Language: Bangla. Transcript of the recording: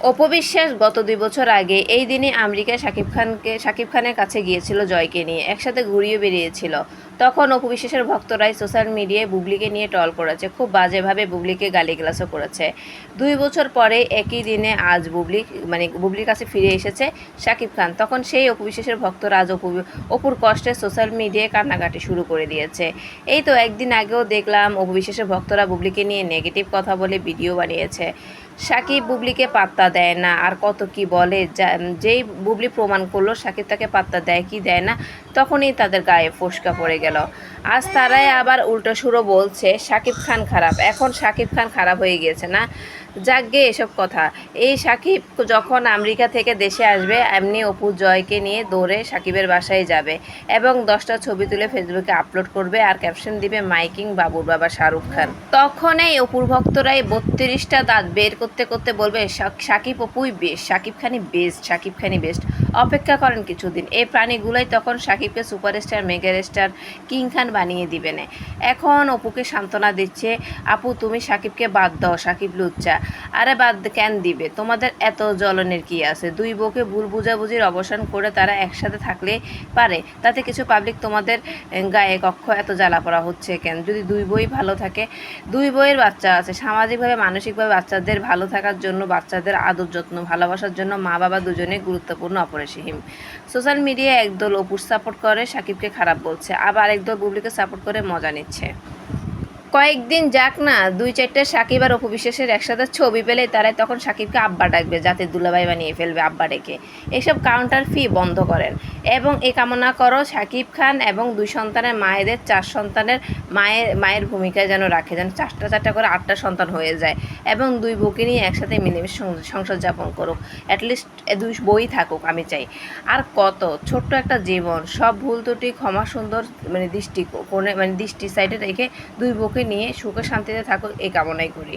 অপু বিশ্বাস গত ২ বছর আগে এই দিনে আমেরিকায় শাকিব খানের কাছে গিয়েছিল জয়কে নিয়ে, একসাথে ঘুরিয়ে বেরিয়েছিল। তখন অপু বিশ্বাসের ভক্তরাই সোশ্যাল মিডিয়ায় বুবলিকে নিয়ে ট্রল করেছে, খুব বাজেভাবে বুবলিকে গালিগালাজও করেছে। ২ বছর পরে একই দিনে আজ বুবলির কাছে ফিরে এসেছে শাকিব খান। তখন সেই অপু বিশ্বাসের ভক্তরা আজ অপুর কষ্টে সোশ্যাল মিডিয়ায় কান্নাকাটি শুরু করে দিয়েছে। এই তো একদিন আগেও দেখলাম অপু বিশ্বাসের ভক্তরা বুবলিকে নিয়ে নেগেটিভ কথা বলে ভিডিও বানিয়েছে। শাকিব বুবলিকে পাত্তা দেয় না, আর কত কি বলে। যেই বুবলি প্রমাণ করলো শাকিব তাকে পাত্তা দেয় কি দেয় না, তখনই তাদের গায়ে ফোসকা পড়ে গেল। আজ তারাই আবার উল্টো সুরো বলছে শাকিব খান খারাপ। এখন শাকিব খান খারাপ হয়ে গিয়েছে না? যাকগে এসব কথা। এই শাকিব যখন আমেরিকা থেকে দেশে আসবে, এমনি অপু জয়কে নিয়ে দৌড়ে শাকিবের বাসায় যাবে এবং 10টা ছবি তুলে ফেসবুকে আপলোড করবে আর ক্যাপশন দিবে মাইকিং বাবুর বাবা শাহরুখ খান। তখন এই অপুর ভক্তরাই 32টা দাঁত বের করতে করতে বলবে শাকিব অপুই বেস্ট, শাকিব খানই বেস্ট, শাকিব খানই বেস্ট। অপেক্ষা করেন কিছুদিন, এই প্রাণীগুলোই তখন শাকিবকে সুপারস্টার মেগাস্টার কিং খান বানিয়ে দিবে না। এখন অপুকে সান্ত্বনা দিচ্ছে, আপু তুমি শাকিবকে বাদ দাও, শাকিব লুচ্চা। আরে বাদ কেন দিবে? তোমাদের এত জ্বলনের কি আছে? দুই বউকে ভুল বুঝাবুঝির অবসান করে তারা একসাথে থাকলে পারে, তাতে কিছু পাবলিক তোমাদের গায়ে কক্ষ এত জ্বালা পড়া হচ্ছে কেন? যদি দুই বই ভালো থাকে, দুই বইয়ের বাচ্চা আছে, সামাজিকভাবে মানসিকভাবে বাচ্চাদের ভালো থাকার জন্য, বাচ্চাদের আদর যত্ন ভালোবাসার জন্য মা বাবা দুজনেই গুরুত্বপূর্ণ অপরিসীম। সোশ্যাল মিডিয়ায় একদল অপুর সাপোর্ট করে শাকিবকে খারাপ বলছে, আবার একদল বুবলিকে সাপোর্ট করে মজা নিচ্ছে। কয়েকদিন যাক না, 2-4টা শাকিব আর অপু বিশ্বাসের একসাথে ছবি পেলে তারাই তখন শাকিবকে আব্বা ডাকবে, যাতে দুলাভাই বানিয়ে ফেলবে আব্বা ডেকে। এসব কাউন্টার ফি বন্ধ করেন এবং এ কামনা করো শাকিব খান এবং 2 সন্তানের মায়েদের 4 সন্তানের মায়ের ভূমিকায় যেন রাখে, যেন 4টা করে 8টা সন্তান হয়ে যায় এবং 2 বউকে নিয়ে একসাথে মিলেমিশে সংসার যাপন করুক। অ্যাটলিস্ট 2 বই থাকুক আমি চাই। আর কত ছোট্ট একটা জীবন, সব ভুল ত্রুটি ক্ষমা সুন্দর দৃষ্টি সাইডে রেখে 2 বউকে নিয়ে সুখে শান্তিতে থাকুক, এই কামনাই করি।